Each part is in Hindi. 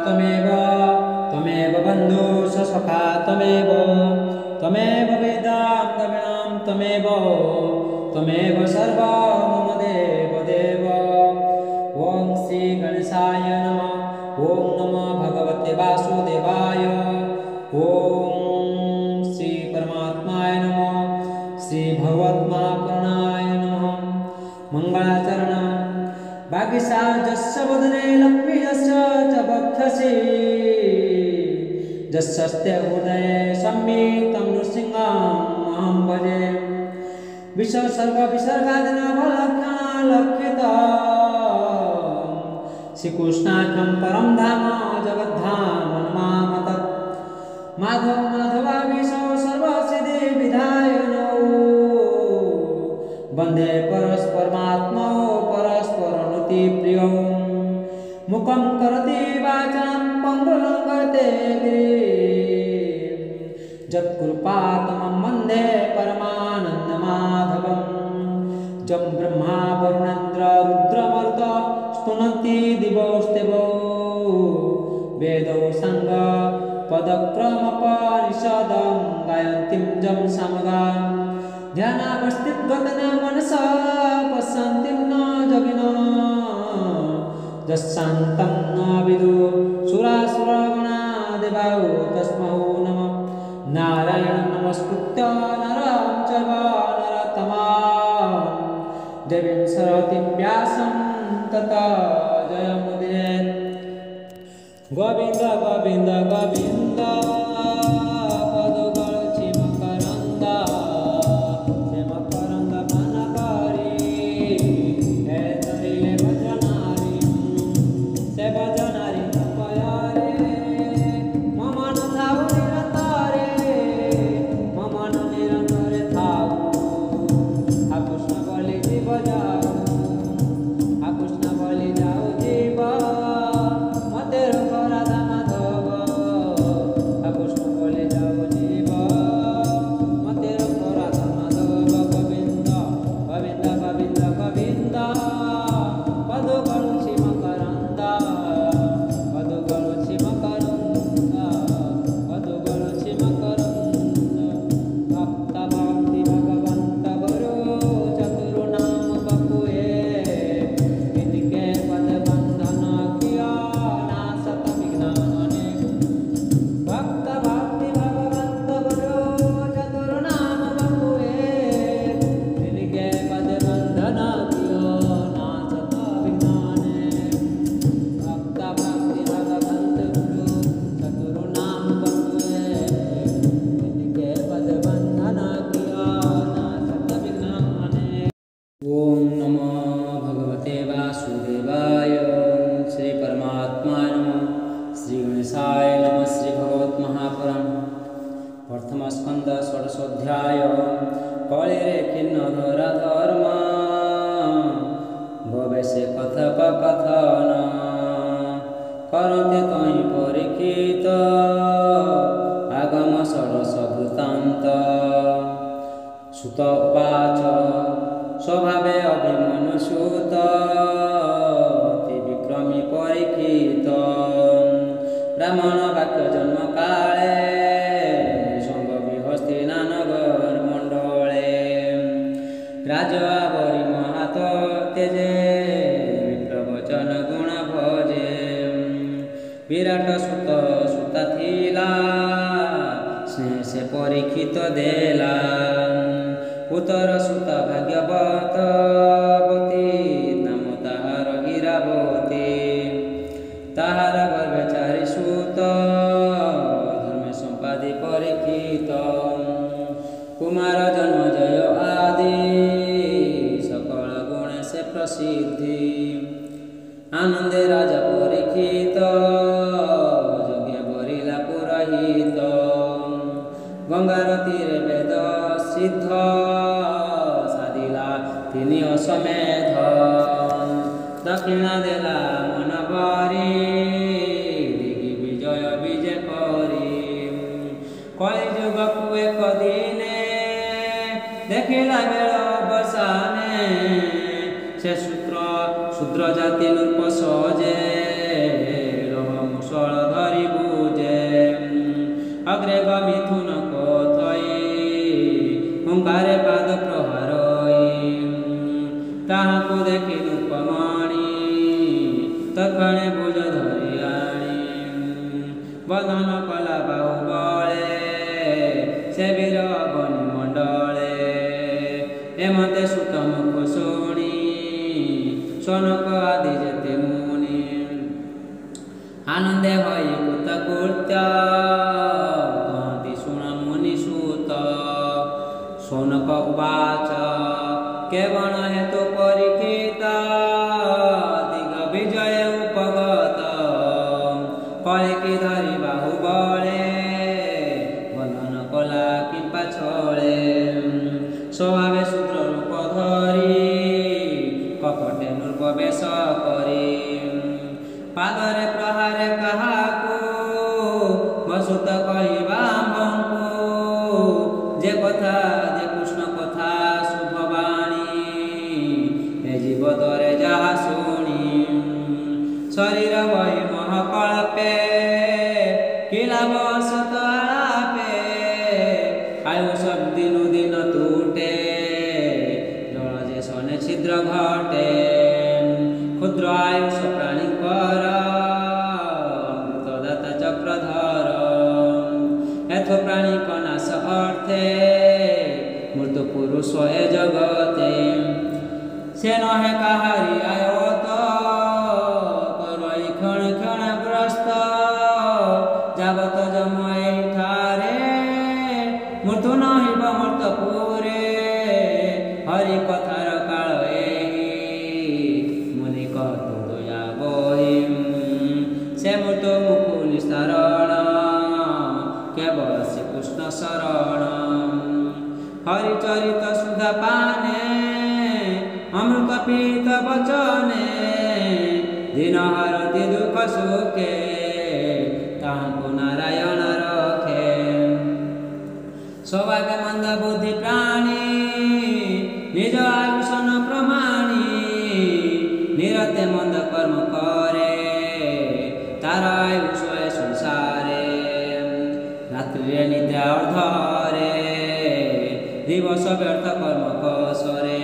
त्वमेव त्वमेव बन्धु सखा त्वमेव त्वमेव वेदां द्रविणां त्वमेव त्वमेव सर्वं मम देव देव। ॐ श्री गणेशाय नमः। ॐ नमो भगवते वासुदेवाय। ॐ श्री परमात्माय नमः। श्री भगवत् महापुराणाय नमः। मंगलाचरणं भाग्यशालस्य वदने लक्ष्मी यस्य च वक्षसि यस्यस्ते हृदये संवितं नृसिंहं भजे। विसर्गविसर्गादिनवलक्षणलक्षितम् श्रीकृष्णाख्यं परं धाम जगद्धाम नमामि तत्। माधव माधवामीशौ सर्वसिद्धिविधायिनौ वन्दे परस्परमात्मौ परस्परनुतिप्रियौ। मुखं करोति वाचां पङ्गुं लङ्घयते गिरिं यत्कृपातमं वन्दे परमानन्दमाधवं। जं ब्रह्मा वरुणेन्द्र रुद्रमरुत स्तुवन्ति दिवोऽस्तेवो वेदौ साङ्ग पदक्रमोपनिषदं गायन्तीं जं सामगा। ध्यानावस्थितगतेन मनसा पश्यन्तीं न योगिनः यस्यान्तं न विदुः सुरासुरगणा देवाः। तस्मै नमः। नारायणं नमस्कृत्य नरं चैव नरोत्तमं देवीं सरस्वतीं व्यासं ततो जयमुदीरयेत्। गोविन्द गोविन्द गोविन्द प्रथमस्कन्ध षोडशोऽध्याय। कलिरे खिन्नधरा धर्म भवेशे कथोपकथन करन्ति त्वयि परीक्षित आगम षोडश वृत्तान्त। सुत उवाच स्वभावे अभिमन्युसुत विक्रमी परीक्षित ब्राह्मण वाक्य जन्म काले राजवरी महात तेजे विप्रवचन गुण भजे। विराट सुत सुता थिला स्नेह से परीक्षित देला। पुतर सुत भाग्यवती नाम ताहार हीरावती। ताहार गर्भे चारि सुत धर्मे संपादि परीक्षित। कुमार जन्म जय आदि सकल गुण से प्रसिद्धि। आनंदे राजा परीक्षित यज्ञ बरिला पुरोहित। गंगार तीरे वेद सिद्ध साधिला तिनि अश्वमेध। दक्षिणा देला मन बारी दिगी विजय विजय करी। कलिजुगकु एक दिने देखिला बेल बसाने। से शूद्र जाति नृप सजे लोह मुसळ तत्क्षणे भुज धरि आणी बंधन कला बाहु बळे से वीर अग्नि मंडले एमते सुत मुख शुणी सनक आदि जेते मुनि आनंदे हई कृतकृत्य कहती शुण मुनि सूत सौनक उवाच केवल हेतु परीक्षित दिग विजय उपगत कलिकी धरि बाहु बळे बंधन कला किंपा छळे स्वभावे शूद्र रूप धरि कपटे नृपवेश करी पादरे प्रहारे काहाकु बसुत कहिबा आम्भଙ୍କୁ जे कथा जे कृष्ण कथा शुभवाणी हे जीवदरे जाहा शुणी शरीर वही महकल्पे किला बसत आलापे आयुष दिनु दिन तुटे जल जे सने छिद्र घटे क्षुद्र आयुष प्राणीकर अमृतदाता चक्रधर यथ प्राणी नाश अर्थे मृत्यु पुरुष ए जगते से नहे काहारी आयत करई क्षण क्षण ग्रस्त जावत जमय ठारे मृत्यु नहि बमर्त पुरे हरि कथार काल मुनि कहतु दया बहि से मृत्यु मुकु निस्तारण केवल श्री कृष्ण शरण हरिचरित सुधा पाने अमृत पीत वचने दिन हरति दुख सुखे ताहाको नारायण रखे सौभाग्य मंद बुद्धि प्राणी निज आयुष न प्रमाणी निरते मंद कर्म करे तार आयुष संसारे रात्रि निद्रा अर्धरे दिवस व्यर्थ कर्म कसरे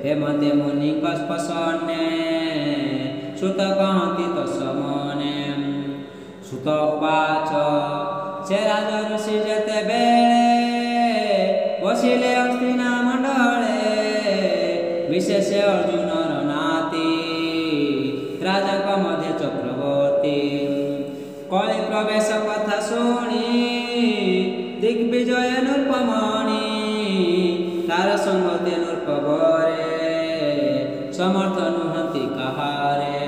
हेमते मुनि कस्पसन्ने सुत कहती तस्मने सुत उवाच से राज ऋषि जेते बेले बसिले अस्तिना मंडले विशेष अर्जुन नाती राजक मध्य चक्रवर्ती कलि प्रवेश कथा शुणी दिग्विजय नृपमणि तार संगते नृपवरे समर्थ नुहति कहारे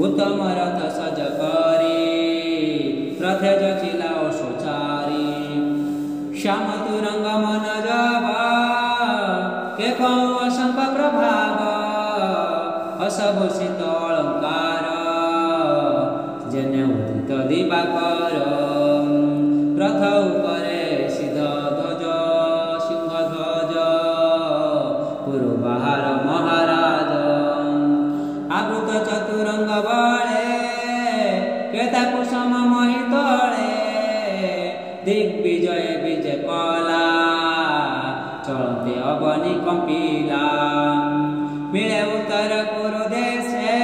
उत्तम रथ सज करी रथे जचिला सुचारी श्याम तुरंग मन जब के कौ शंख प्रभाव असभूषित अलंकार जने उदित दिवाकर रथ उपरे सिद्ध ध्वज सिंह ध्वज पुरबाहार महाराज आवृत चतुरंग बळे केता कुसुम मही तळे दिग्विजय विजय कला चलते अवनि कंपिला मिले उत्तर कुरु देशे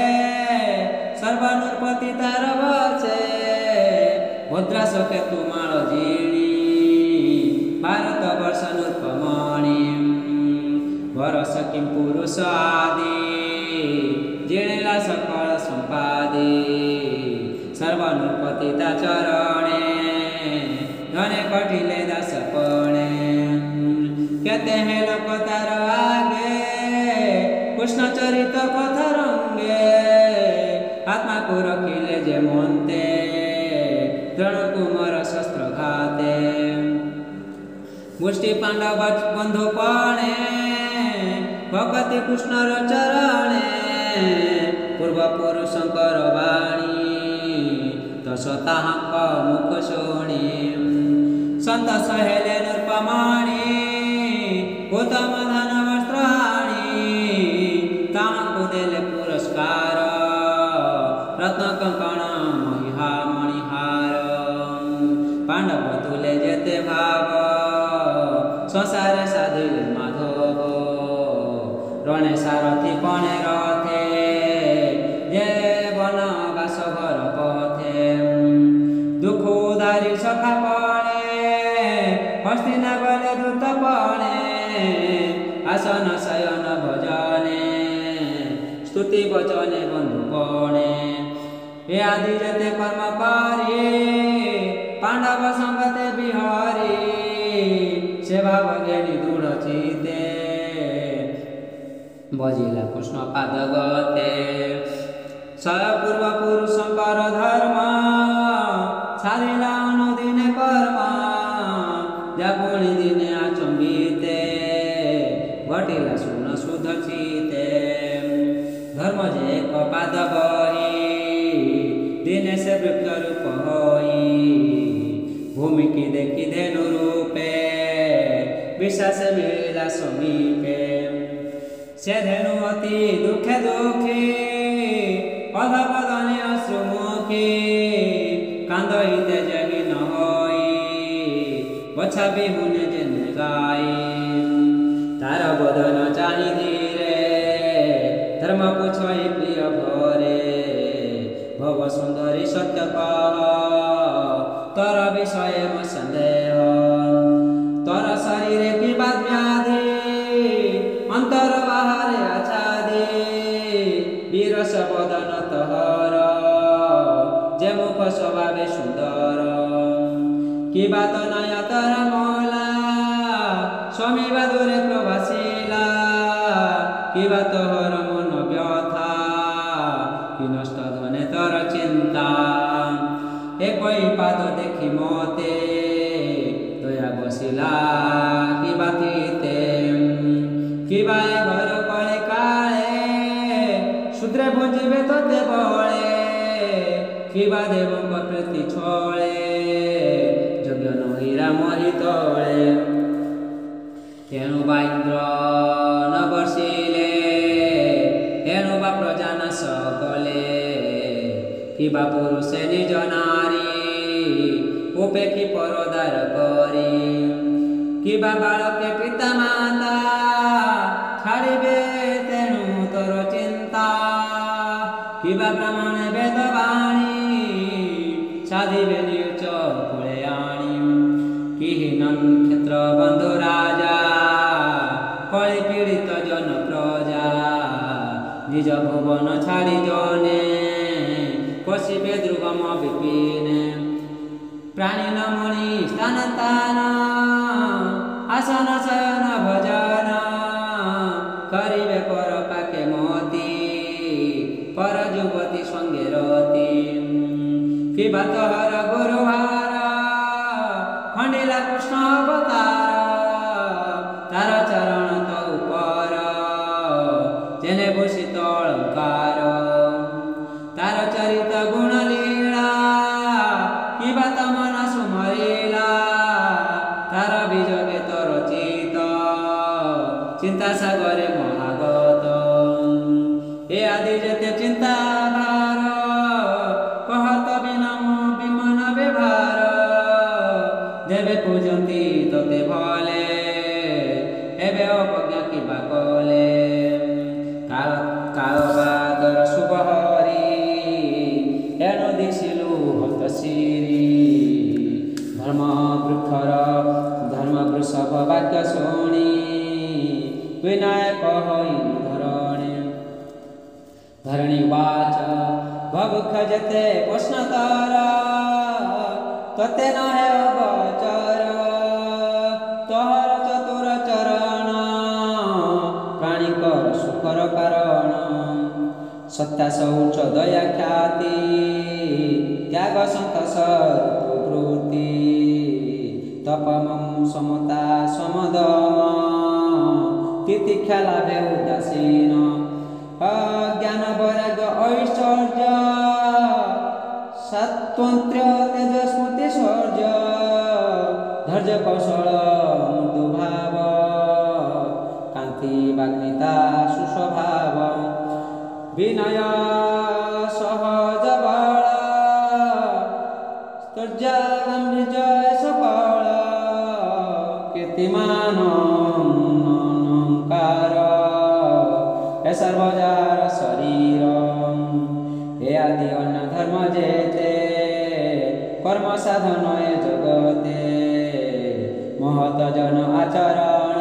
सर्वनृपति तार बचे भद्रा सखे तुमाळ जीणी भारत वर्ष नृपमणि वरस किं पुरुष आदि जीणेला सकळ संपादि सर्वनृपति ता चरणे धने कटिले दासपणे केते हे लोक तार आगे कृष्ण चरित कथा रंगे आत्मा को रखिले जे मनते द्रोण कुमार शस्त्र घाते मुष्टि पांडव बंधुपणे भगति कृष्ण चरणे पूर्व पुरुषंकर वाणी तसताहक मुख शोणी संत सहेले नृपमणि गौतम धन वस्त्राणी ताहको देले पुरस्कार रत्न कंकण महिहा मणिहार पांडव तुले जेते भाव संसारे साधिले माधव रणे सारथी कणे रथे हस्ती न गले दूतपणे आसन शयन भजने स्तुति वचने बंधुपणे हे आदि जते कर्म करी पांडव संगते बिहारी सेवा ज्ञानी दृढ़ चिते बजिला कृष्ण पाद गते पूर्व पुरुष पर धर्म छाड़िला अनुदिने कर्म जागुणी दिने आचंबिते घटिला सुन शुद्ध चिते धर्म जे पाद बही दिने से वृक्ष रूप होई भूमि की देखी धेनु रूपे विश्वास मिला समीपे से धेनु अति दुखे दुखी अधपदने अश्रुमुखी कांदइते जगी न होई बछा बिहुने जेन गाई तार बदन चाहि धीरे धर्म पुछई प्रिय भरे भव सुंदरी सत्य कह तर विषय म संदेह तर शरीरे विवाद व्याधि अंतर बाहरे आचादि वीरस बदन तहर जे मुख स्वभावे सुंदर कि बात नय तर मोला स्वामी बादुरे प्रभासिला कि बात हर मन व्यथा कि नष्ट धने तर चिंता एक पाद देखी मते दया बसिला कि बातीते कि बाए घर कले काले शूद्रे भुंजिबे तोते बळे कि बा देवंक प्रति छळे यज्ञ नहीरा मरी तळे तेणु बा इंद्र न बर्षिले तेणु बा प्रजा नाश कले कि बा पुरुषे निज नारी उपेक्षी परदार करी कि बा बालके पिता माता छाड़िबे तेणु तर चिंता कि बा ब्राह्मणे वेदवाणी साधिबे नीच कुले आणी कि हिनन क्षेत्र बंधु राजा कଳି पीड़ित जन प्रजा निज भुवन छाड़ी जने पशिबे दुर्गम विपिने प्राणी न मुनि स्थान तान आसन शयन भजन करिबे पर पाके मती पर युवती संगे रती कि बातहर गुरुहार खंडिला कृष्ण अवतार तार चरण तौ पर जेने भूषित अलंकार तार चरित गुण लीला कि बात मन सुमरिला तार विजगे तर चित चिंता सागरे महागत हे आदि जते चिंता भार कहत बिनम विमन व्यवहार देवे पूजंती तोते भले एबे अपज्ञा कि बा कले काल बादर शुभ हरि एणु दिशिलु हत सिरी धर्म वृक्षर धर्म वृषभ वाक्य शुणी विनायक हई धरणी वाच भवुख जते प्रश्नतर तते नहे अगोचर तोहर चतुर चरण प्राणिकर सुकर कारण सत्ता शौच दया ख्याति त्याग संतोष वृत्ति तपमं समता समदम तितिक्षा लाभे उदासीन ज्ञान वैराग्य ऐश्वर्य सत्वंत्र तेज स्मृति शौर्य धैर्य कौशल मृदु भाव कांति वाग्मिता सुस्वभाव विनय सहज बल स्तर्जा गांभीर्य सकल कीर्तिमान अलंकार सर्वजार शरीर हे आदि अन्न धर्म जेते कर्म साधन जगते मोह महत जन आचरण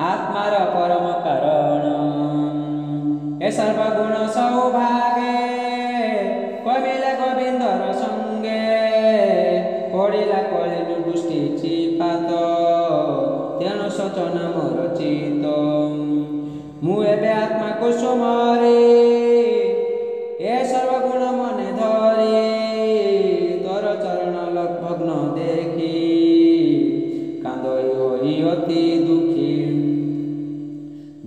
आत्मार परम कारण हे सर्वगुण सौभागे कविले गोविंदर संगे पड़िला कलिनु दुष्टि चिपात तेणु सचन मोर चित मु एबे आत्मा कुसुमरे ए सर्वगुण मने धरी तोर चरण भग्न देखी कांदई होई अति दुखी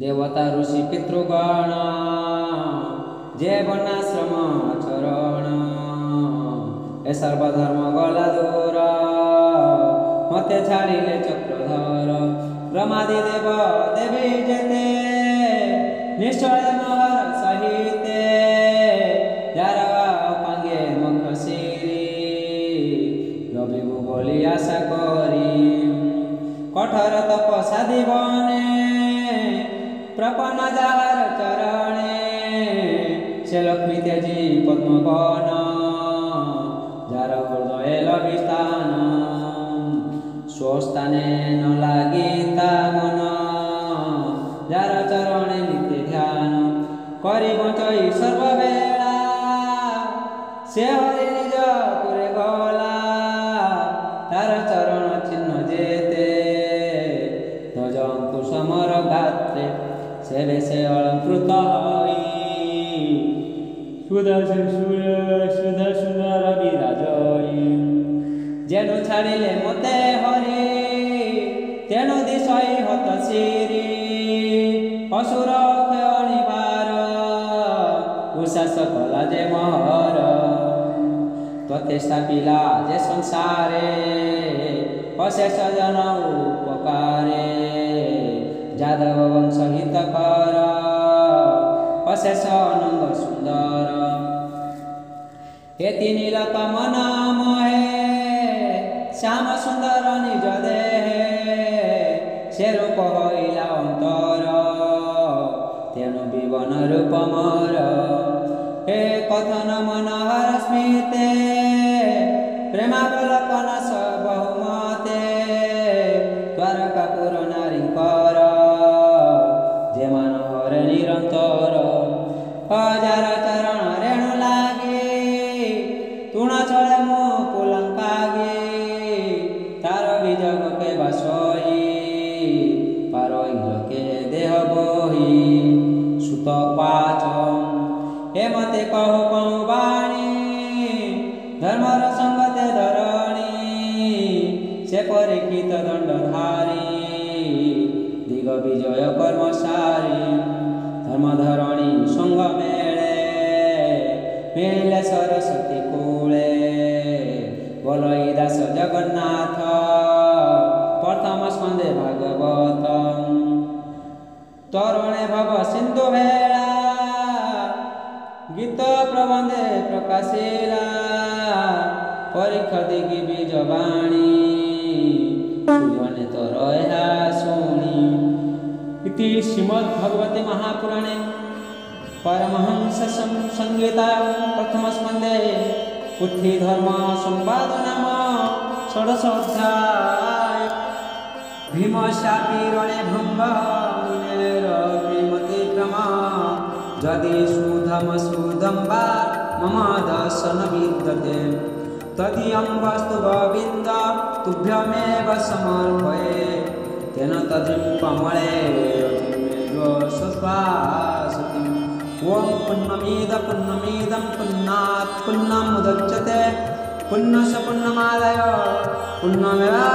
देवता ऋषि पितृगण जे वर्णाश्रम चरण ए सर्वधर्म गला दूर मते छाड़िले चक्रधर ब्रह्मादि देव देवी जेते निश्चय महर सहिते जार पांगे मुख सिरी रविबु बोली आशा करी कठोर तपस्या दीवने प्रपन्न जार चरणे से लक्ष्मी तेजी पद्मवन जार हृदय लभिस्थान स्वस्थाने न लागिता मन जार चरणे नित्य ध्यान करी बचई सर्ववेला से हरि निज पुरे गला तार चरण चिन्ह जेते ध्वजंकु समर गात्रे से बेसे अलंकृत सुधा सुंदर विराजई जेनु छाड़िले मते हरि तेणु दिशई हत सिरी असुर क्षणिबार उषास कला जे महर त्वते स्थापिला जे संसारे अशेष जन उपकारे जादव वंश हितकर अशेष आनंद सुंदर हे नीलक नाम है श्याम सुंदर निज देहे से रूप हईला अंतर तेणु विवन रूप मोर हे कथन मनोहर स्मृते प्रेमावलकन बहुमते द्वारकापुर नारी कर जे मनोहर निरंतर हजार चरण रेणु लागे तुण चले मो पुलंकागे तार विजग के बसई पारई के देह बही सुत पाच हे मते कहु कहु बाणी धर्मर संगते धरणी से परीक्षित दंडधारी दिग विजय कर्मसारी धर्मधरणी संग मेले मिले सरस्वती कूले बोलई दास जगन्नाथ प्रथम स्कंदे भागवत तरुणे भव सिंधु भेला गीत प्रबंधे प्रकाशिला परीक्षा दिगी बीज बाणी सुजने तोर ଏହା ଶୁଣି इति श्रीमद्भगवते महापुराणे परमहंस संहिता प्रथम स्कंदे पुथि धर्म संवाद नाम षोडश अध्याय भीमशापी रणे भृंग मुनेर प्रेमतिक्रम जदि सुधम सुदम्बा मम दर्शन विद्यते तदीयं वस्तु गोविन्द तुभ्यमेव समर्पये तेन तद्रिं कमले स्वस्वासति ओम पुण्यमिदं पुण्णात् पुण्यमुदच्यते पुण्यस्य पुण्यमादाय पुण्यमेवावशिष्यते।